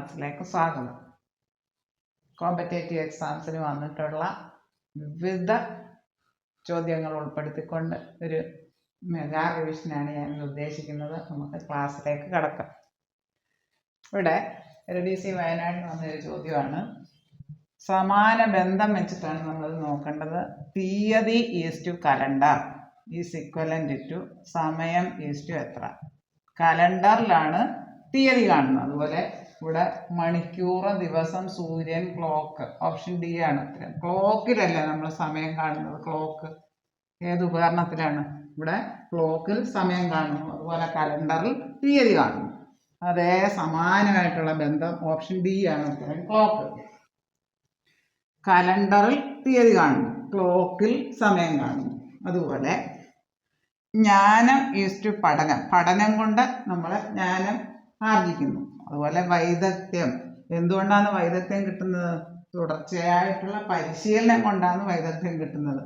ക്ലാസ്സിലേക്ക് സ്വാഗതം. കോമ്പറ്റേറ്റീവ് എക്സാംസിന് വന്നിട്ടുള്ള വിവിധ ചോദ്യങ്ങൾ ഉൾപ്പെടുത്തിക്കൊണ്ട് ഒരു മെഗാ റിവിഷനാണ് ഞാൻ ഉദ്ദേശിക്കുന്നത്. നമുക്ക് ക്ലാസ്സിലേക്ക് കടക്കാം. ഇവിടെ LDC വയനാട്ടിൽ വന്നൊരു ചോദ്യമാണ്. സമാന ബന്ധം വെച്ചിട്ടാണ് നമ്മളത് നോക്കേണ്ടത്. തീയതി is to calendar is equivalent to സമയം ഈസ്റ്റു എത്ര. കലണ്ടറിലാണ് തീയതി കാണുന്നത്. അതുപോലെ ഇവിടെ മണിക്കൂർ, ദിവസം, സൂര്യൻ, ക്ലോക്ക്. ഓപ്ഷൻ ഡി ആണ് ഉത്തരം. ക്ലോക്കിലല്ല നമ്മൾ സമയം കാണുന്നത്. ക്ലോക്ക് ഏത് ഉപകരണത്തിലാണ്? ഇവിടെ ക്ലോക്കിൽ സമയം കാണുന്നു. അതുപോലെ കലണ്ടറിൽ തീയതി കാണുന്നു. അതേ സമാനമായിട്ടുള്ള ബന്ധം ഓപ്ഷൻ ഡി ആണ് ഉത്തരം. ക്ലോക്ക്. കലണ്ടറിൽ തീയതി കാണുന്നു, ക്ലോക്കിൽ സമയം കാണുന്നു. അതുപോലെ ജ്ഞാനം ഈസ്റ്റു പഠനം. പഠനം കൊണ്ട് നമ്മൾ ജ്ഞാനം ആർജിക്കുന്നു. അതുപോലെ വൈദഗ്ധ്യം. എന്തുകൊണ്ടാണ് വൈദഗ്ധ്യം കിട്ടുന്നത്? തുടർച്ചയായിട്ടുള്ള പരിശീലനം കൊണ്ടാണ് വൈദഗ്ധ്യം കിട്ടുന്നത്.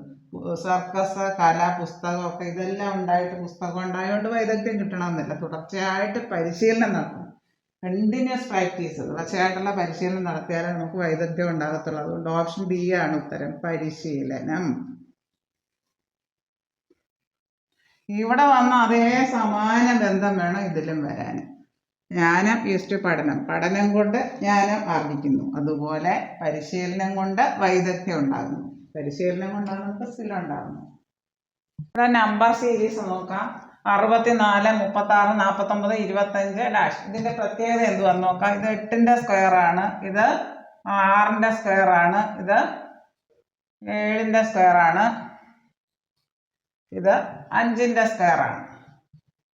സർക്കസ്, കല, പുസ്തകമൊക്കെ ഇതെല്ലാം ഉണ്ടായിട്ട്, പുസ്തകം ഉണ്ടായതുകൊണ്ട് വൈദഗ്ധ്യം കിട്ടണമെന്നില്ല. തുടർച്ചയായിട്ട് പരിശീലനം നടത്തണം. കണ്ടിന്യൂസ് പ്രാക്ടീസ്, തുടർച്ചയായിട്ടുള്ള പരിശീലനം നടത്തിയാലേ നമുക്ക് വൈദഗ്ധ്യം ഉണ്ടാകത്തുള്ളൂ. അതുകൊണ്ട് ഓപ്ഷൻ ഡി ആണ് ഉത്തരം, പരിശീലനം. ഇവിടെ വന്ന അതേ സമാന ബന്ധം വേണം ഇതിലും വരാൻ. ജ്ഞാനം ഈസ്റ്റു പഠനം. പഠനം കൊണ്ട് ജ്ഞാനം ആർജിക്കുന്നു. അതുപോലെ പരിശീലനം കൊണ്ട് വൈദഗ്ധ്യം ഉണ്ടാകുന്നു. പരിശീലനം കൊണ്ടാണ് നമുക്ക് സ്കിൽ ഉണ്ടാകുന്നത്. ഇവിടെ നമ്പർ സീരീസ് നോക്കാം. 64, 36, 49, 25 ഡാഷ്. ഇതിന്റെ പ്രത്യേകത എന്തുവാന്ന് നോക്കാം. ഇത് 8ന്റെ സ്ക്വയർ ആണ്, ഇത് 6ന്റെ സ്ക്വയർ ആണ്, ഇത് 7ന്റെ സ്ക്വയർ ആണ്, ഇത് 5ന്റെ സ്ക്വയർ ആണ്.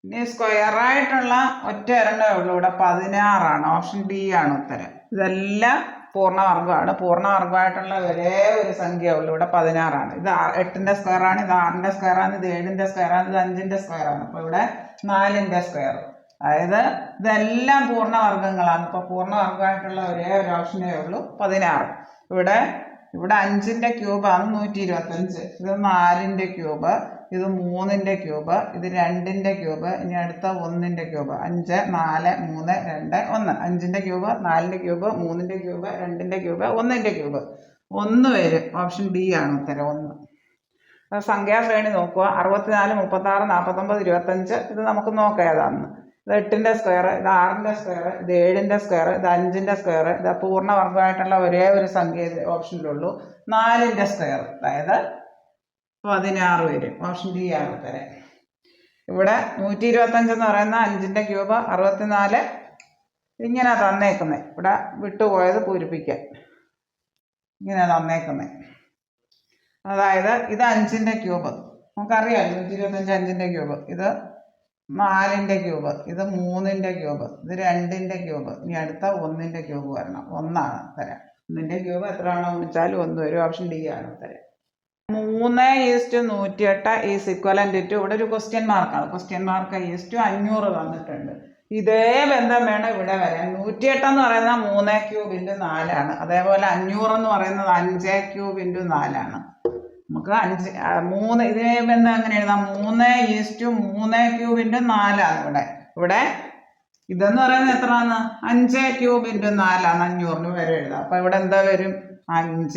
ഇനി സ്ക്വയറായിട്ടുള്ള ഒറ്റ ഒരെണ്ണമേ ഉള്ളൂ. ഇവിടെ 16 ആണ്. ഓപ്ഷൻ ഡി ആണ് ഉത്തരം. ഇതെല്ലാം പൂർണ്ണവർഗമാണ്. പൂർണ്ണവർഗമായിട്ടുള്ള ഒരേ ഒരു സംഖ്യ ഉള്ളൂ. ഇവിടെ 16 ആണ്. ഇത് 8ന്റെ സ്ക്വയർ ആണ്, ഇത് 6ന്റെ സ്ക്വയർ ആണ്, ഇത് 7ന്റെ സ്ക്വയർ ആണ്, ഇത് 5ന്റെ സ്ക്വയർ ആണ്. അപ്പോൾ ഇവിടെ 4ന്റെ സ്ക്വയർ. അതായത് ഇതെല്ലാം പൂർണ്ണവർഗങ്ങളാണ്. ഇപ്പോൾ പൂർണ്ണവർഗമായിട്ടുള്ള ഒരേ ഒരു ഓപ്ഷനേ ഉള്ളൂ, 16. ഇവിടെ 5ന്റെ ക്യൂബാണ് 125. ഇത് 4ന്റെ ക്യൂബ്, ഇത് 3ന്റെ ക്യൂബ്, ഇത് 2ന്റെ ക്യൂബ്, ഇനി അടുത്ത 1ന്റെ ക്യൂബ്. 5, 4, 3, 2, 1. 5ന്റെ ക്യൂബ്, 4ന്റെ ക്യൂബ്, 3ന്റെ ക്യൂബ്, 2ന്റെ ക്യൂബ്, 1ന്റെ ക്യൂബ്. 1 വരും. ഓപ്ഷൻ ഡി ആണ് ഉത്തരം, 1. സംഖ്യാശ്രേണി നോക്കുക. 64, 36, 49, 25. ഇത് നമുക്ക് നോക്കാം ഏതാണെന്ന്. ഇത് 8ന്റെ സ്ക്വയർ, ഇത് 6ന്റെ സ്ക്വയർ, ഇത് 7ന്റെ സ്ക്വയർ, ഇത് 5ന്റെ സ്ക്വയർ. ഇത് പൂർണ്ണവർഗമായിട്ടുള്ള ഒരേ ഒരു സംഖ്യ ഓപ്ഷനിലുള്ളൂ, 4ന്റെ സ്ക്വയർ. അതായത് 16 വരും. ഓപ്ഷൻ ഡി ആണ് ഉത്തരം. ഇവിടെ 125 എന്ന് പറയുന്ന 5ന്റെ ക്യൂബ്, 64 ഇങ്ങനെ തന്നേക്കുന്നത്. ഇവിടെ വിട്ടുപോയത് പൂരിപ്പിക്കാൻ ഇങ്ങനെ തന്നേക്കുന്നത്. അതായത് ഇത് 5ന്റെ ക്യൂബ്, നമുക്കറിയാം 125 5ന്റെ ക്യൂബ്. ഇത് 4ന്റെ ക്യൂബ്, ഇത് 3ന്റെ ക്യൂബ്, ഇത് 2ന്റെ ക്യൂബ്, ഇനി അടുത്ത 1ന്റെ ക്യൂബ് വരണം. 1 ആണ് ഉത്തരം. 1ന്റെ ക്യൂബ് എത്ര ആണോ ഗുണിച്ചാലും 1 വരും. ഓപ്ഷൻ ഡി ആണ് ഉത്തരം. 3:108 ഈസ് ഇക്വലന്റ് ടു. ഇവിടെ ഒരു ക്വസ്റ്റ്യൻ മാർക്കാണ്. ക്വസ്റ്റ്യൻ മാർക്ക് ഈസ്റ്റു 500 തന്നിട്ടുണ്ട്. ഇതേ ബന്ധം വേണം ഇവിടെ വരാൻ. 108 എന്ന് പറയുന്നത് 3 ക്യൂബ് × 4 ആണ്. അതേപോലെ 500 എന്ന് പറയുന്നത് 5 ക്യൂബ് × 4 ആണ്. നമുക്ക് 3 ഇതേ ബന്ധം എങ്ങനെ എഴുതാം? 3:3 ക്യൂബ് × 4 ആണ്. ഇവിടെ ഇതെന്ന് പറയുന്നത് എത്രയാണ്? 5 ക്യൂബ് × 4 ആണ്. 500 വരെ എഴുതാം. അപ്പൊ ഇവിടെ എന്താ വരും? 5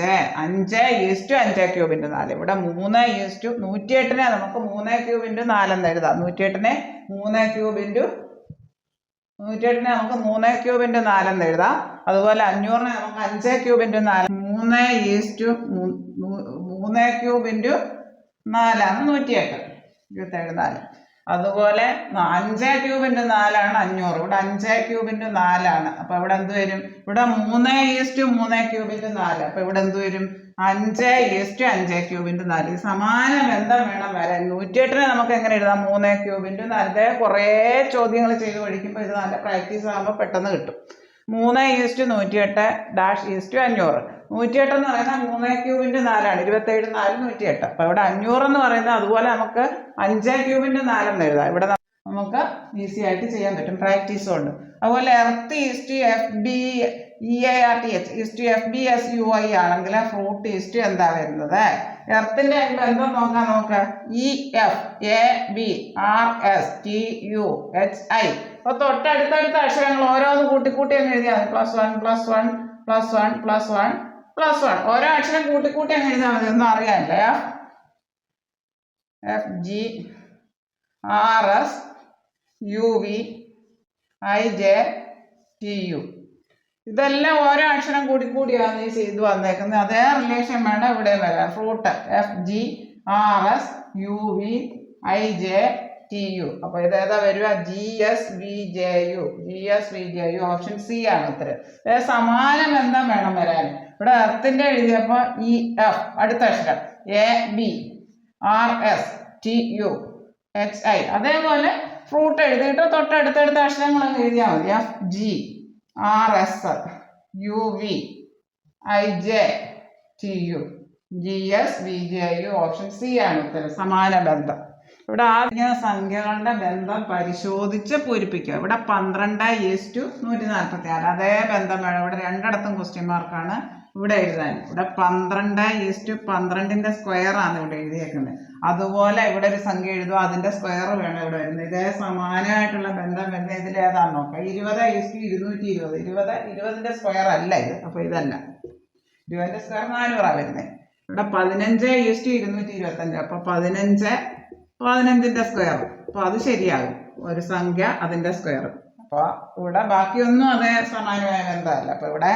ക്യൂബ് × 4. ഇവിടെ 108നെ നമുക്ക് 3 ക്യൂബ് × 4 എന്ന് എഴുതാം. 108നെ നമുക്ക് 3 ക്യൂബ് × 4 എന്ന് എഴുതാം. അതുപോലെ 500നെ നമുക്ക് 5 ക്യൂബ് × 4. 3 ക്യൂബ് × 4 ആണ് 108. 27. അതുപോലെ 5 ക്യൂബ് × 4 ആണ് 500. ഇവിടെ 5 ക്യൂബ് × 4 ആണ്. അപ്പൊ ഇവിടെ എന്ത് വരും? ഇവിടെ 3:3 ക്യൂബ് × 4. അപ്പൊ ഇവിടെ എന്ത് വരും? 5:5 ക്യൂബ് × 4. ഈ സമാന ബന്ധം വേണം വരാൻ. 108നെ നമുക്ക് എങ്ങനെ എഴുതാം? 3 ക്യൂബ് × 4. കുറേ ചോദ്യങ്ങൾ ചെയ്ത് പഠിക്കുമ്പോൾ ഇത് നല്ല പ്രാക്ടീസ് ആകുമ്പോൾ പെട്ടെന്ന് കിട്ടും. 3:108 ഡാഷ് ഈസ്റ്റു 500. 108 എന്ന് പറയുന്നത് 3 ക്യൂബ് × 4 ആണ്. 27, 4, 108. അപ്പൊ ഇവിടെ 500 എന്ന് പറയുന്നത് അതുപോലെ നമുക്ക് 5 ക്യൂബ് × 4 എന്ന് എഴുതാം. ഇവിടെ നമുക്ക് ഈസി ആയിട്ട് ചെയ്യാൻ പറ്റും, പ്രാക്ടീസ് കൊണ്ട്. അതുപോലെ earth is to FBEARTH is to FBSUI ആണെങ്കിൽ ഫ്രൂട്ട് ഈസ്റ്റു എന്താ വരുന്നത്? എർത്തിന്റെ ബന്ധം നോക്കാം. EFABRSTUHI. അപ്പൊ തൊട്ടടുത്തടുത്ത അക്ഷരങ്ങൾ ഓരോന്ന് കൂട്ടിക്കൂട്ടി അങ്ങ് എഴുതിയാൽ മതി. +1 +1 +1 +1 +1 ഓരോ അക്ഷരം കൂട്ടിക്കൂട്ടി അങ്ങ് എഴുതിയാൽ മതി. ഒന്നും അറിയാനില്ല. FGRSUVIJTU ഇതെല്ലാം ഓരോ അക്ഷരം കൂടിയാണ് ഈ ഇത് വന്നേക്കുന്നത്. അതേ റിലേഷൻ വേണം ഇവിടെ വരാൻ. Fruit FGRSUVIJTU. അപ്പൊ ഇതേതാ വരിക? GSVJU. ഓപ്ഷൻ സി ആണ് ഉത്തരം. സമാന ബന്ധം വേണം വരാൻ. ഇവിടെ എർത്തിന്റെ എഴുതിയപ്പോ EF അടുത്ത അക്ഷരം ABRSTUHI. അതേപോലെ ഫ്രൂട്ട് എഴുതിയിട്ട് തൊട്ടടുത്തടുത്ത അക്ഷരങ്ങൾ അങ്ങ് എഴുതിയാൽ മതി. FGRSUVIJTU GSVJU ഓപ്ഷൻ സി ആണ് ഉത്തരം. സമാന ബന്ധം. ഇവിടെ ആദ്യ സംഖ്യകളുടെ ബന്ധം പരിശോധിച്ച് പൂരിപ്പിക്കുക. ഇവിടെ 12:146 അതേ ബന്ധം വേണം. ഇവിടെ രണ്ടിടത്തും ക്വസ്റ്റ്യൻ മാർക്കാണ് ഇവിടെ എഴുതാൻ. ഇവിടെ 12:12 സ്ക്വയർ ആണ് ഇവിടെ എഴുതിയേക്കുന്നത്. അതുപോലെ ഇവിടെ ഒരു സംഖ്യ എഴുതുക, അതിന്റെ സ്ക്വയർ വേണം ഇവിടെ വരുന്നത്. ഇതേ സമാനമായിട്ടുള്ള ബന്ധം വരുന്നത് ഇതിൽ ഏതാന്ന് നോക്കാം. 20:220. 20ന്റെ സ്ക്വയർ അല്ല ഇത്. അപ്പൊ ഇതല്ല. 20ന്റെ സ്ക്വയർ 400 വരുന്നത്. ഇവിടെ 15:225. അപ്പൊ 15ന്റെ സ്ക്വയർ. അപ്പൊ അത് ശരിയാകും. ഒരു സംഖ്യ അതിന്റെ സ്ക്വയർ. അപ്പൊ ഇവിടെ ബാക്കിയൊന്നും അതേ സമാനമായ ബന്ധമല്ല. അപ്പൊ ഇവിടെ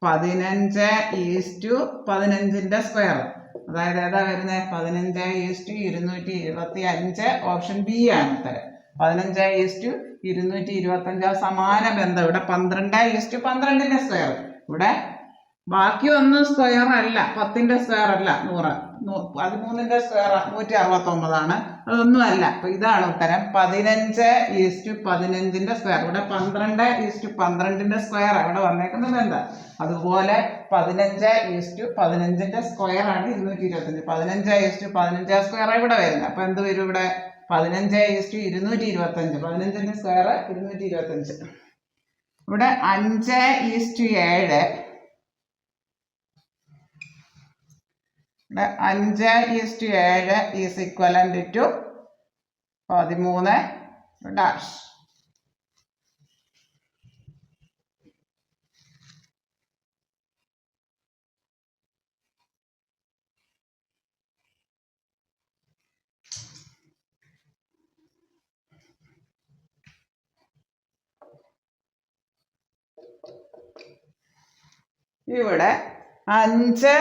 15:15ന്റെ സ്ക്വയർ. അതായത് ഏതാ വരുന്നത്? 15:225. ഓപ്ഷൻ ബി ആണ് ഉത്തരം. 15:225 സമാന ബന്ധം. ഇവിടെ 12:12ന്റെ സ്ക്വയർ. ഇവിടെ ബാക്കിയൊന്നും സ്ക്വയർ അല്ല. 10ന്റെ സ്ക്വയർ അല്ല 100. 13ന്റെ സ്ക്വയർ 169. അതൊന്നും അല്ല. അപ്പൊ ഇതാണ് ഉത്തരം. 15:15ന്റെ സ്ക്വയർ. ഇവിടെ 12:12ന്റെ സ്ക്വയർ അവിടെ വന്നേക്കുന്നത് എന്താ? അതുപോലെ 15:15ന്റെ സ്ക്വയർ ആണ് 225. 15:15 സ്ക്വയർ ഇവിടെ വരുന്നത്. അപ്പൊ എന്ത് വരും? ഇവിടെ 15:225. 15ന്റെ സ്ക്വയർ 225. ഇവിടെ 5:7. 5:7 ഈസ് ഇക്വലന്റ് ടു 13 ഡാഷ്. ഇവിടെ 5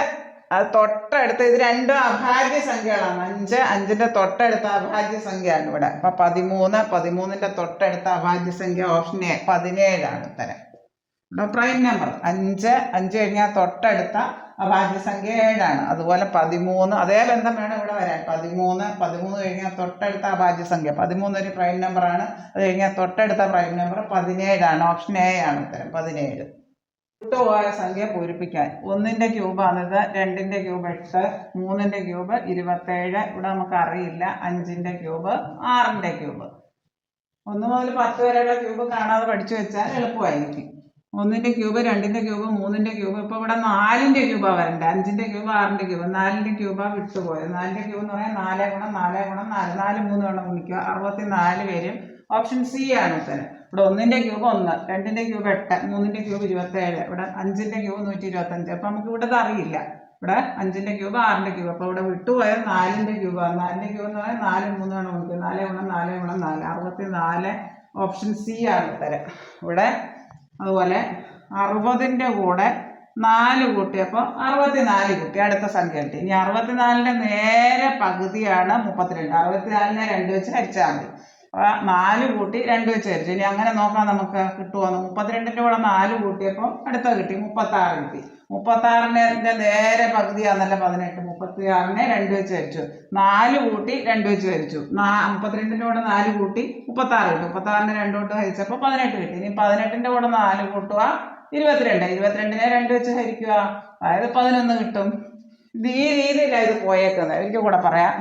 അത് തൊട്ടടുത്ത് ഇത് രണ്ടും അഭാജ്യ സംഖ്യകളാണ്. 5ന്റെ തൊട്ടടുത്ത അഭാജ്യ സംഖ്യയാണ് ഇവിടെ. അപ്പൊ 13ന്റെ തൊട്ടടുത്ത അഭാജ്യ സംഖ്യ ഓപ്ഷൻ എ 17 ആണ് ഉത്തരം. ഇവിടെ പ്രൈം നമ്പർ 5 കഴിഞ്ഞാൽ തൊട്ടടുത്ത അഭാജ്യ സംഖ്യ 7 ആണ്. അതുപോലെ 13 അതേ ബന്ധം വേണം ഇവിടെ വരാൻ. 13 കഴിഞ്ഞാൽ തൊട്ടടുത്ത അഭാജ്യ സംഖ്യ 13 ഒരു പ്രൈം നമ്പർ ആണ്. അത് കഴിഞ്ഞാൽ തൊട്ടടുത്ത പ്രൈം നമ്പർ 17 ആണ്. ഓപ്ഷൻ എ ആണ് ഉത്തരം. 17. വിട്ടുപോയ സംഖ്യ പൂരിപ്പിക്കാൻ. 1ന്റെ ക്യൂബാണിത്. 2ന്റെ ക്യൂബ് 8. 3ന്റെ ക്യൂബ് 27. ഇവിടെ നമുക്ക് അറിയില്ല. 5ന്റെ ക്യൂബ് 6ന്റെ ക്യൂബ്. 1 മുതൽ 10 വരെയുള്ള ക്യൂബ് കാണാതെ പഠിച്ചു വെച്ചാൽ എളുപ്പമായിരിക്കും. 1ന്റെ ക്യൂബ് 2ന്റെ ക്യൂബ് 3ന്റെ ക്യൂബ്. ഇപ്പൊ ഇവിടെ 4ന്റെ ക്യൂബാ വരണ്ടേ. 5ന്റെ ക്യൂബ് 6ന്റെ ക്യൂബ്. 4ന്റെ ക്യൂബാ വിട്ടുപോയത്. 4ന്റെ ക്യൂബ് എന്ന് പറഞ്ഞാൽ 4 × 4 × 4 4 3 വേണം ഗുണിക്കുക. 64 വരും. ഓപ്ഷൻ സി ആണ് ഉത്തരം. ഇവിടെ 1ന്റെ ക്യൂബ് 1. 2ന്റെ ക്യൂബ് 8. 3ന്റെ ക്യൂബ് 27. ഇവിടെ 5ന്റെ ക്യൂബ് 125. അപ്പൊ നമുക്ക് ഇവിടെ അറിയില്ല. ഇവിടെ 5ന്റെ ക്യൂബ് 6ന്റെ ക്യൂബ്. അപ്പൊ ഇവിടെ വിട്ടുപോയത് 4ന്റെ ക്യൂബാണ്. 4ന്റെ ക്യൂബ് എന്ന് പറഞ്ഞാൽ 4 3 വേണം ഗുണിക്കുക. 4 × 4 × 4 64. ഓപ്ഷൻ സി ആണ് ഉത്തരം. ഇവിടെ അതുപോലെ 60ന്റെ കൂടെ 4 കൂട്ടിയപ്പോൾ 64 കിട്ടി. അടുത്ത സംഖ്യ കിട്ടി. ഇനി 64ന്റെ നേരെ പകുതിയാണ് 32. 64നെ 2 വെച്ച് ഹരിച്ചാൽ മതി. 4 കൂട്ടി 2 വെച്ച് ഹരിച്ചു. ഇനി അങ്ങനെ നോക്കാം നമുക്ക് കിട്ടുമോന്ന്. 32ന്റെ കൂടെ 4 കൂട്ടിയപ്പോൾ അടുത്ത കിട്ടി 36 കിട്ടി. 36ന്റെ നേരെ പകുതിയാന്നല്ല 18. 36നെ 2 വെച്ച് ഹരിച്ചു. 4 കൂട്ടി 2 വെച്ച് ഹരിച്ചു. 32ന്റെ കൂടെ 4 കൂട്ടി 36 കിട്ടും. 36നെ 2 കൊണ്ട് ഹരിച്ചപ്പോൾ 18 കിട്ടി. ഇനി 18ന്റെ കൂടെ 4 കൂട്ടുക 22. 22നെ 2 വെച്ച് ഹരിക്കുക. അതായത് 11 കിട്ടും. ഇത് ഈ രീതിയിലാണ് ഇത് പോയേക്കുന്നത്. ഒരിക്കൽ കൂടെ പറയാം.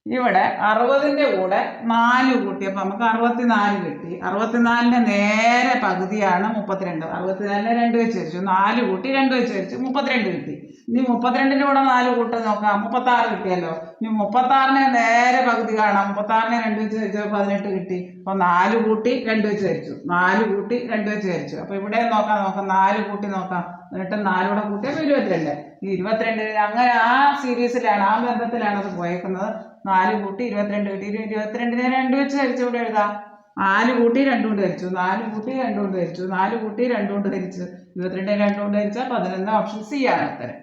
ഇവിടെ 60ന്റെ കൂടെ 4 കൂട്ടിയപ്പോൾ നമുക്ക് 64 കിട്ടി. 64ന്റെ നേരെ പകുതിയാണ് 32. 64നെ 2 വെച്ച് ഹരിച്ചു. 4 കൂട്ടി 2 വെച്ച് ഹരിച്ചു 32 കിട്ടി. ഇനി 32ന്റെ കൂടെ 4 കൂട്ടം നോക്കാം. 36 കിട്ടിയല്ലോ. ഇനി 36നെ നേരെ പകുതി കാണാം. 36നെ 2 വെച്ച് ഹരിച്ചപ്പോൾ 18 കിട്ടി. അപ്പൊ 4 കൂട്ടി 2 വെച്ച് ഹരിച്ചു. 4 കൂട്ടി 2 വെച്ച് ഹരിച്ചു. അപ്പൊ ഇവിടെ നോക്കാം 4 കൂട്ടി നോക്കാം. എന്നിട്ട് 4 കൂടെ കൂട്ടിയപ്പോൾ 22. ഈ 22 അങ്ങനെ ആ സീരീസിലാണ്, ആ ബന്ധത്തിലാണ് അത് പോയേക്കുന്നത്. 4 കൂട്ടി 22 കിട്ടി. 22നെ 2 വെച്ച് ഹരിച്ചു ഇവിടെ എഴുതാം. 4 കൂട്ടി 2 കൊണ്ട് ഹരിച്ചു. 4 കൂട്ടി 2 കൊണ്ട് ഹരിച്ചു. 4 കൂട്ടി 2 കൊണ്ട് ഹരിച്ചു. 22 2 കൊണ്ട് ഹരിച്ചാൽ 11. ഓപ്ഷൻ സി ആണ് ഉത്തരം.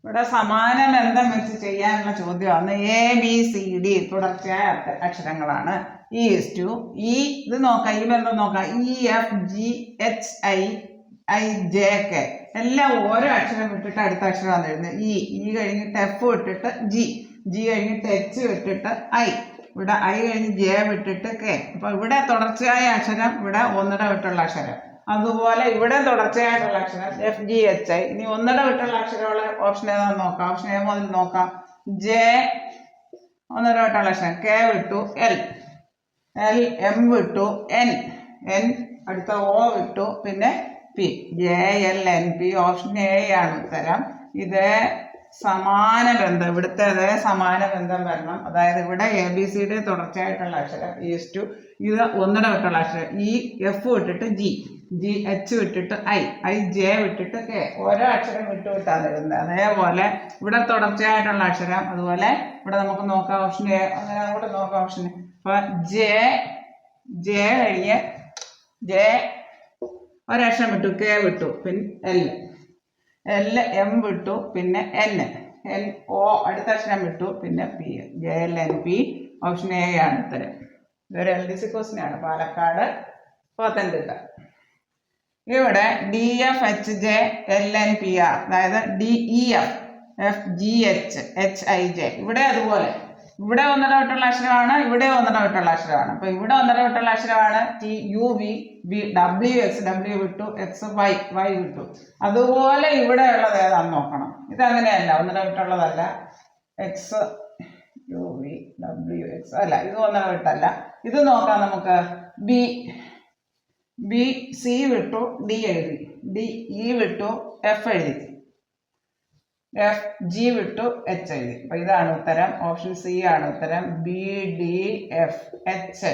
ഇവിടെ സമാന ബന്ധം വെച്ച് ചെയ്യാനുള്ള ചോദ്യമാണ്. എ ബി സി ഡി തുടർച്ചയായ അക്ഷരങ്ങളാണ്. E is to E. ഇത് നോക്കാം, ഈ ബന്ധം നോക്കാം. E F G H I I J K എല്ലാം ഓരോ അക്ഷരം വിട്ടിട്ട് അടുത്ത അക്ഷരമാണ് എഴുതുന്നത്. ഇ കഴിഞ്ഞിട്ട് എഫ് വിട്ടിട്ട് ജി, ജി കഴിഞ്ഞിട്ട് എച്ച് വിട്ടിട്ട് ഐ, ഇവിടെ ഐ കഴിഞ്ഞ് ജെ വിട്ടിട്ട് കെ. അപ്പൊ ഇവിടെ തുടർച്ചയായ അക്ഷരം, ഇവിടെ ഒന്നിട വിട്ടുള്ള അക്ഷരം. അതുപോലെ ഇവിടെ തുടർച്ചയായിട്ടുള്ള അക്ഷരം എഫ് ജി എച്ച് ഐ. ഇനി ഒന്നിട വിട്ടുള്ള അക്ഷരമുള്ള ഓപ്ഷൻ ഏതാണെന്ന് നോക്കാം. ഓപ്ഷൻ എ മുതൽ നോക്കാം. ജെ ഒന്നിട വിട്ടുള്ള അക്ഷരം, കെ വിട്ടു എൽ, എൽ എം വിട്ടു എൻ, എൻ അടുത്ത ഒ വിട്ടു പിന്നെ P. J L N P. Option A ആണ് ഉത്തരം. ഇതേ സമാന ബന്ധം, ഇവിടുത്തെ അതേ സമാന ബന്ധം വരണം. അതായത് ഇവിടെ എ ബി സിയുടെ തുടർച്ചയായിട്ടുള്ള അക്ഷരം ഈസ് ടു, ഇത് ഒന്നിട വിട്ടുള്ള അക്ഷരം ഇ എഫ് വിട്ടിട്ട് ജി, ജി എച്ച് വിട്ടിട്ട് ഐ, ഐ ജെ വിട്ടിട്ട് കെ. ഓരോ അക്ഷരം വിട്ടാണ് എഴുതുന്നത്. അതേപോലെ ഇവിടെ തുടർച്ചയായിട്ടുള്ള അക്ഷരം. അതുപോലെ ഇവിടെ നമുക്ക് നോക്കാം ഓപ്ഷൻ എ. അങ്ങനെ അങ്ങോട്ട് നോക്കാം ഓപ്ഷൻ. അപ്പൊ ജെ, ജെ കഴിഞ്ഞ് ജെ ഒരക്ഷരം വിട്ടു, കെ വിട്ടു, പിന്നെ എൽ, എൽ എം വിട്ടു, പിന്നെ എൻ, എൻ ഒ അടുത്ത അക്ഷരം വിട്ടു, പിന്നെ P. J L N P. Option A ആണ് ഉത്തരം. ഇതൊരു LDC ക്വസ്റ്റ്യൻ ആണ്, പാലക്കാട്, പത്തനംതിട്ട. ഇവിടെ D F H J L N P R, അതായത് D E F F G H H I J. ഇവിടെ അതുപോലെ ഇവിടെ ഒന്നിട വിട്ടുള്ള അക്ഷരമാണ്, ഇവിടെ ഒന്നിട വിട്ടുള്ള അക്ഷരമാണ്. അപ്പൊ ഇവിടെ ഒന്നിട വിട്ടുള്ള അക്ഷരമാണ് T U V, V W X, W വിട്ടു, എക്സ് വൈ, വൈ വിട്ടു. അതുപോലെ ഇവിടെ ഉള്ളത് ഏതാണെന്ന് നോക്കണം. ഇതങ്ങനെയല്ല, ഒന്നിട വിട്ടുള്ളതല്ല. X U V W X അല്ല, ഇത് ഒന്നിട വിട്ടല്ല. ഇത് നോക്കാം നമുക്ക്. ബി, ബി സി വിട്ടു ഡി എഴുതി, ഡി ഇ വിട്ടു എഫ് എഴുതി, എഫ് ജി വിട്ടു എച്ച് എഴുതി. അപ്പൊ ഇതാണ് ഉത്തരം. ഓപ്ഷൻ സി ആണ് ഉത്തരം. B D F H.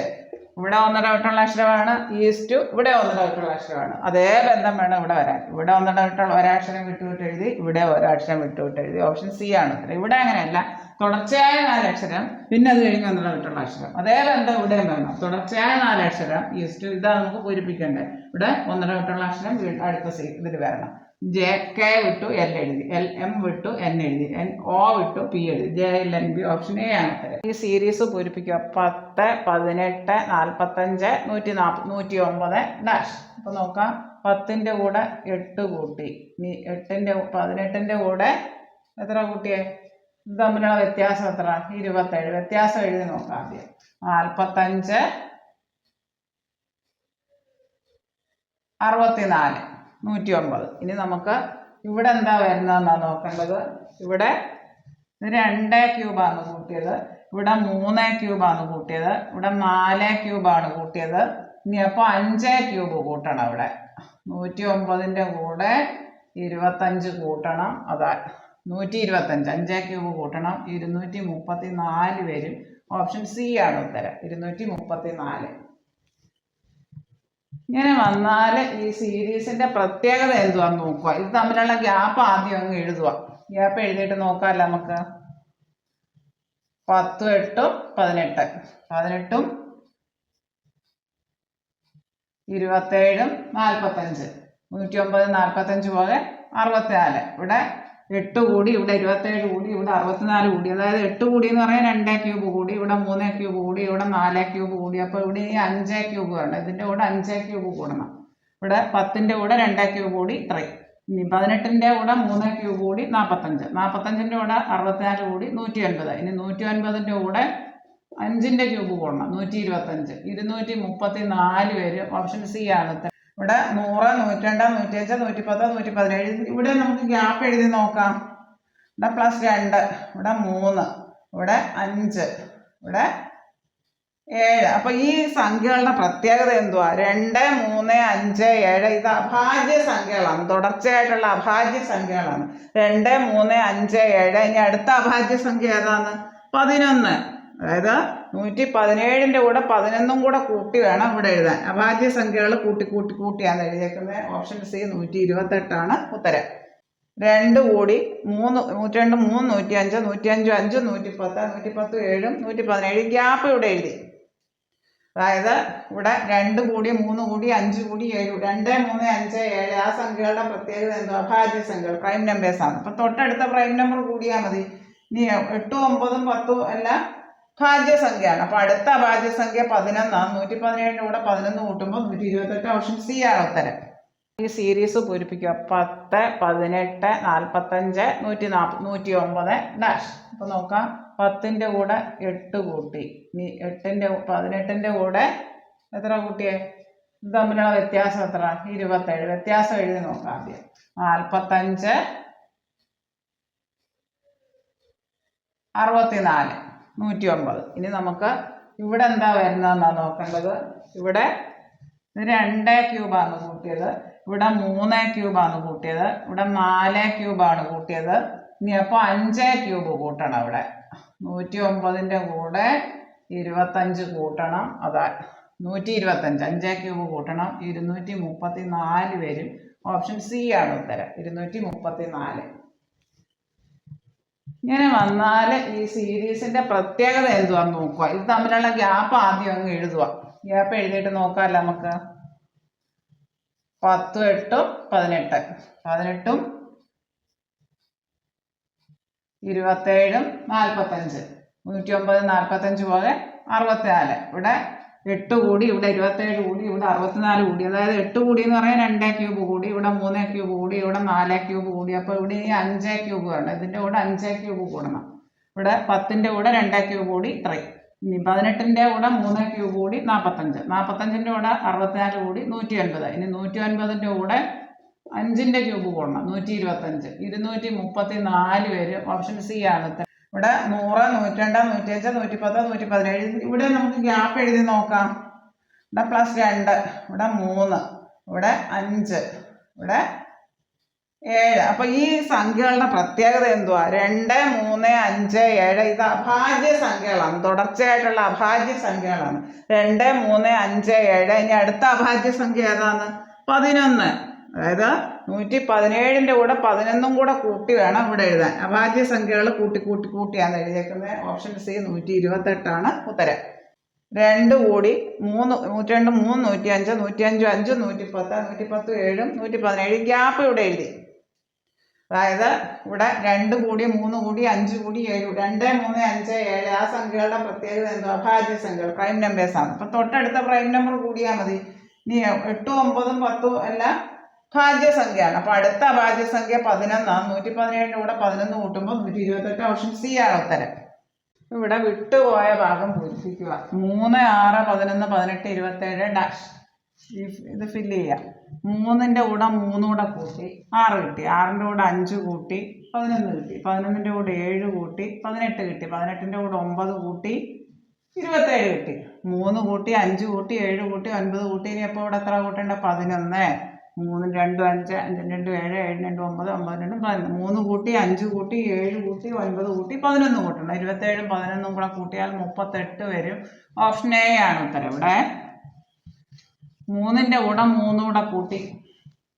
ഇവിടെ ഒന്നിട വിട്ടുള്ള അക്ഷരമാണ്. ഈസ് ടു ഇവിടെ ഒന്നിട വിട്ടുള്ള അക്ഷരമാണ്. അതേ ബന്ധം വേണം ഇവിടെ വരാൻ. ഇവിടെ ഒന്നിട വിട്ടുള്ള ഒരക്ഷരം വിട്ടുവിട്ട് എഴുതി, ഇവിടെ ഒരക്ഷരം വിട്ടുവിട്ട് എഴുതി. ഓപ്ഷൻ സി ആണ് ഉത്തരം. ഇവിടെ അങ്ങനെയല്ല, തുടർച്ചയായ 4 അക്ഷരം പിന്നെ അത് കഴിഞ്ഞ് ഒന്നിട വിട്ടുള്ള അക്ഷരം. അതേ ബന്ധം ഇവിടെയും വേണം. തുടർച്ചയായ 4 അക്ഷരം ഈസ് ടു, ഇതാണ് നമുക്ക് പൂരിപ്പിക്കേണ്ടത്. ഇവിടെ ഒന്നിട വിട്ടുള്ള അക്ഷരം അടുത്ത ഇതിൽ വരണം. ജെ കെ വിട്ടു എൽ എഴുതി, എൽ എം വിട്ടു എൻ എഴുതി, എൻ ഒ വിട്ടു പി എഴുതി. J L N B. Option A ആണ് ഉത്തരം. ഈ സീരീസ് പൂരിപ്പിക്കുക. 10, 18, 45, 140, 109 ഡാഷ്. അപ്പൊ നോക്കാം. 10ന്റെ കൂടെ 8 കൂട്ടി, ഇനി 18ന്റെ കൂടെ എത്ര കൂട്ടിയേ? ഇത് തമ്മിലുള്ള വ്യത്യാസം എത്ര? 27. വ്യത്യാസം എഴുതി നോക്കാം ആദ്യം. 45, 64, 109. ഇനി നമുക്ക് ഇവിടെ എന്താ വരുന്നതെന്നാണ് നോക്കേണ്ടത്. ഇവിടെ 2 ക്യൂബാണ് കൂട്ടിയത്, ഇവിടെ 3 ക്യൂബാണ് കൂട്ടിയത്, ഇവിടെ 4 ക്യൂബാണ് കൂട്ടിയത്. ഇനി അപ്പോൾ 5 ക്യൂബ് കൂട്ടണം. ഇവിടെ 109ന്റെ കൂടെ 25 കൂട്ടണം. അതാ 125. 5 ക്യൂബ് കൂട്ടണം. 234 വരും. ഓപ്ഷൻ സി ആണ് ഉത്തരം. 234. ഇങ്ങനെ വന്നാൽ ഈ സീരീസിന്റെ പ്രത്യേകത എന്തുവാന്ന് നോക്കുക. ഇത് തമ്മിലുള്ള ഗ്യാപ്പ് ആദ്യം അങ്ങ് എഴുതുക. ഗ്യാപ്പ് എഴുതിയിട്ട് നോക്കാമല്ലോ നമുക്ക്. 10, 8, 18, 18, 27, 45, 109, 45 പോലെ 64. ഇവിടെ 8 കൂടി, ഇവിടെ 27 കൂടി, ഇവിടെ 64 കൂടി. അതായത് 8 കൂടി എന്ന് പറയാൻ 2 ക്യൂബ് കൂടി, ഇവിടെ 3 ക്യൂബ് കൂടി, ഇവിടെ 4 ക്യൂബ് കൂടി. അപ്പോൾ ഇവിടെ ഈ 5 ക്യൂബ് വേണം. ഇതിൻ്റെ കൂടെ 5 ക്യൂബ് കൂടണം. ഇവിടെ 10ന്റെ കൂടെ 2 ക്യൂബ് കൂടി ഇത്രയും. ഇനി 18ന്റെ കൂടെ 3 ക്യൂബ് കൂടി 45, 45ന്റെ കൂടെ 64 കൂടി 109. ഇനി 109ന്റെ കൂടെ 5ന്റെ ക്യൂബ് കൂടണം, 125. 234 വരും. ഓപ്ഷൻ സി ആണ്. ഇവിടെ 100, 102, 105, 110, 117. ഇവിടെ നമുക്ക് ഗ്യാപ്പ് എഴുതി നോക്കാം. ഇവിടെ +2, ഇവിടെ 3, ഇവിടെ 5, ഇവിടെ 7. അപ്പൊ ഈ സംഖ്യകളുടെ പ്രത്യേകത എന്തുവാ? 2, 3, 5, 7 ഇത് അഭാജ്യ സംഖ്യകളാണ്, തുടർച്ചയായിട്ടുള്ള അഭാജ്യ സംഖ്യകളാണ്. 2, 3, 5, 7. ഇനി അടുത്ത അഭാജ്യ സംഖ്യ ഏതാണ്? 11. അതായത് 117ന്റെ കൂടെ 11 കൂടെ കൂട്ടി വേണം ഇവിടെ എഴുതാൻ. അഭാജ്യ സംഖ്യകൾ കൂട്ടിയാണ് എഴുതിയേക്കുന്നത്. ഓപ്ഷൻ സി 128 ഉത്തരം. 2 കൂടി 3, 102, 3, 105, 105, 5, 110, 110, 7, 117 ഗ്യാപ്പ് ഇവിടെ എഴുതി. അതായത് ഇവിടെ 2 കൂടി 3 കൂടി 5 കൂടി 7, 2, 3, 5, 7 ആ സംഖ്യകളുടെ പ്രത്യേകത എന്തോ? അഭാജ്യ സംഖ്യകൾ, പ്രൈം നമ്പേഴ്സ് ആണ്. അപ്പൊ തൊട്ടടുത്ത പ്രൈം നമ്പർ കൂടിയാൽ മതി. ഇനി 8, 9, 10 എല്ലാം ഭാജ്യ സംഖ്യയാണ്. അപ്പൊ അടുത്ത അഭാജ്യ സംഖ്യ 11 ആണ്. 117ന്റെ കൂടെ 11 കൂട്ടുമ്പോൾ 128. ഓപ്ഷൻ സി ആണ് ഉത്തരം. ഈ സീരീസ് പൂരിപ്പിക്കുക. 10, 18, 45, 140, 109 ഡാഷ്. അപ്പൊ നോക്കാം. 10ന്റെ കൂടെ 8 കൂട്ടി. ഇനി 18ന്റെ കൂടെ എത്ര കൂട്ടിയേ? ഇത് തമ്മിലുള്ള വ്യത്യാസം എത്ര? 27. വ്യത്യാസം എഴുതി നോക്കാം ആദ്യം. 45, 64, 109. ഇനി നമുക്ക് ഇവിടെ എന്താ വരുന്നതെന്നാണ് നോക്കേണ്ടത്. ഇവിടെ 2 ക്യൂബാണ് കൂട്ടിയത്, ഇവിടെ 3 ക്യൂബാണ് കൂട്ടിയത്, ഇവിടെ 4 ക്യൂബാണ് കൂട്ടിയത്. ഇനി അപ്പോൾ 5 ക്യൂബ് കൂട്ടണം. ഇവിടെ 109ന്റെ കൂടെ 25 കൂട്ടണം. അതാ 125. 5 ക്യൂബ് കൂട്ടണം. 234 വരും. ഓപ്ഷൻ സി ആണ് ഉത്തരം. 234. ഇങ്ങനെ വന്നാൽ ഈ സീരീസിന്റെ പ്രത്യേകത എന്തുവാന്ന് നോക്കുക. ഇത് തമ്മിലുള്ള ഗ്യാപ്പ് ആദ്യം അങ്ങ് എഴുതുക. ഗ്യാപ്പ് എഴുതിയിട്ട് നോക്കാമല്ലോ നമുക്ക്. 10, 8, 18, 18, 27, 45, 109, 45 പോലെ 64. ഇവിടെ 8 കൂടി, ഇവിടെ 27 കൂടി, ഇവിടെ 64 കൂടി. അതായത് 8 കൂടി എന്ന് പറയാൻ 2 ക്യൂബ് കൂടി, ഇവിടെ 3 ക്യൂബ് കൂടി, ഇവിടെ 4 ക്യൂബ് കൂടി. അപ്പോൾ ഇവിടെ ഈ 5 ക്യൂബ് വേണം. ഇതിൻ്റെ കൂടെ 5 ക്യൂബ് കൂടണം. ഇവിടെ 10ന്റെ കൂടെ 2 ക്യൂബ് കൂടി ഇത്രയും. ഇനി 18ന്റെ കൂടെ 3 ക്യൂബ് കൂടി 45, 45ന്റെ കൂടെ 64 കൂടി 109. ഇനി 109ന്റെ കൂടെ 5ന്റെ ക്യൂബ് കൂടണം. 125, 234 വരും. ഓപ്ഷൻ സി ആണ്. ഇവിടെ 100, 102, 105, 110, 117. ഇവിടെ നമുക്ക് ഗ്യാപ്പ് എഴുതി നോക്കാം. ഇവിടെ +2, ഇവിടെ 3, ഇവിടെ 5, ഇവിടെ 7. അപ്പൊ ഈ സംഖ്യകളുടെ പ്രത്യേകത എന്തുവാ? 2, 3, 5, 7 ഇത് അഭാജ്യ സംഖ്യകളാണ്, തുടർച്ചയായിട്ടുള്ള അഭാജ്യ സംഖ്യകളാണ്. 2, 3, 5, 7. ഇനി അടുത്ത അഭാജ്യ സംഖ്യ ഏതാണ്? 11. അതായത് 117ന്റെ കൂടെ 11 കൂടെ കൂട്ടി വേണം ഇവിടെ എഴുതാൻ. അഭാജ്യ സംഖ്യകൾ കൂട്ടിയാണ് എഴുതിയേക്കുന്നത്. ഓപ്ഷൻ സി 128 ഉത്തരം. 2 കൂടി 3, 102, 3, 105, 105, 5, 110, 110, 7, 117 ഗ്യാപ്പ് ഇവിടെ എഴുതി. അതായത് ഇവിടെ 2 കൂടി 3 കൂടി 5 കൂടി 7, 2, 3, 5, 7 ആ സംഖ്യകളുടെ പ്രത്യേകത എന്തോ? അഭാജ്യ സംഖ്യകൾ, പ്രൈം നമ്പേഴ്സ് ആണ്. അപ്പൊ തൊട്ടടുത്ത പ്രൈം നമ്പർ കൂടിയാൽ മതി. ഇനി 8, 9, 10 എല്ലാം ഭാജ്യ സംഖ്യയാണ്. അപ്പൊ അടുത്ത അഭാജ്യ സംഖ്യ 11 ആണ്. 117ന്റെ കൂടെ 11 കൂട്ടുമ്പോൾ 128. ഓപ്ഷൻ സി ആണ് ഉത്തരം. ഇവിടെ വിട്ടുപോയ ഭാഗം പൂരിപ്പിക്കുക. 3, 6, 11, 18, 27 ഡാഷ്. ഇത് ഫില്ല് ചെയ്യാം. 3ന്റെ കൂടെ 3 കൂടെ കൂട്ടി 6 കിട്ടി. 6ന്റെ കൂടെ 5 കൂട്ടി 11 കിട്ടി. 11ന്റെ കൂടെ 7 കൂട്ടി 18 കിട്ടി. 18ന്റെ കൂടെ 9 കൂട്ടി 27 കിട്ടി. 3 കൂട്ടി 5 കൂട്ടി 7 കൂട്ടി 9 കൂട്ടി. ഇനി അപ്പോൾ ഇവിടെ എത്ര കൂട്ടേണ്ട? 11. 3, 2, 5, 5, 2, 7, 7, 2, 9, 9, 2, 11. 3 കൂട്ടി 5 കൂട്ടി 7 കൂട്ടി 9 കൂട്ടി 11 കൂട്ടണം. 27 11 കൂടെ കൂട്ടിയാൽ 38 വരും. ഓപ്ഷൻ എ ആണ് ഉത്തരം. ഇവിടെ 3ന്റെ കൂടെ 3 കൂടെ കൂട്ടി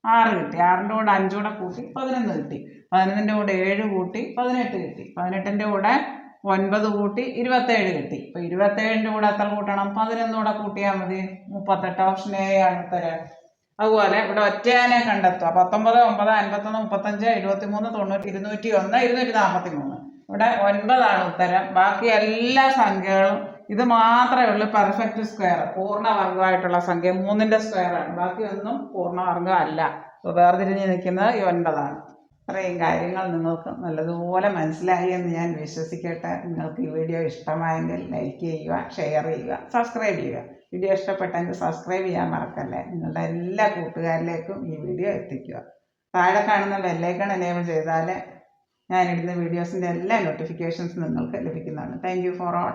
6 കിട്ടി. 6ന്റെ കൂടെ 5 കൂടെ കൂട്ടി 11 കിട്ടി. 11ന്റെ കൂടെ 7 കൂട്ടി 18 കിട്ടി. 18ന്റെ കൂടെ 9 കൂട്ടി 27 കിട്ടി. ഇപ്പൊ 27ന്റെ കൂടെ എത്ര കൂട്ടണം? 11 കൂടെ കൂട്ടിയാൽ മതി. 38. ഓപ്ഷൻ എ ആണ് ഉത്തരം. അതുപോലെ ഇവിടെ ഒറ്റയാനെ കണ്ടെത്തുക. 19, 9, 51, 35, 73, 90, 201, 243. ഇവിടെ 9 ഉത്തരം. ബാക്കി എല്ലാ സംഖ്യകളും ഇത് മാത്രമേ ഉള്ളൂ പെർഫെക്റ്റ് സ്ക്വയർ, പൂർണ്ണവർഗമായിട്ടുള്ള സംഖ്യ. 3ന്റെ സ്ക്വയർ ആണ്. ബാക്കി ഒന്നും പൂർണ്ണവർഗം അല്ല. വേർതിരിഞ്ഞ് നിൽക്കുന്നത് ഈ 9. ഇത്രയും കാര്യങ്ങൾ നിങ്ങൾക്ക് നല്ലതുപോലെ മനസ്സിലായി എന്ന് ഞാൻ വിശ്വസിക്കട്ടെ. നിങ്ങൾക്ക് ഈ വീഡിയോ ഇഷ്ടമായെങ്കിൽ ലൈക്ക് ചെയ്യുക, ഷെയർ ചെയ്യുക, സബ്സ്ക്രൈബ് ചെയ്യുക. വീഡിയോ ഇഷ്ടപ്പെട്ടെങ്കിൽ സബ്സ്ക്രൈബ് ചെയ്യാൻ മറക്കല്ലേ. നിങ്ങളുടെ എല്ലാ കൂട്ടുകാരിലേക്കും ഈ വീഡിയോ എത്തിക്കുക. താഴെ കാണുന്ന ബെല്ലൈക്കൺ എനേബിൾ ചെയ്താൽ ഞാനിടുന്ന വീഡിയോസിൻ്റെ എല്ലാ നോട്ടിഫിക്കേഷൻസ് നിങ്ങൾക്ക് ലഭിക്കുന്നതാണ്. Thank you for all.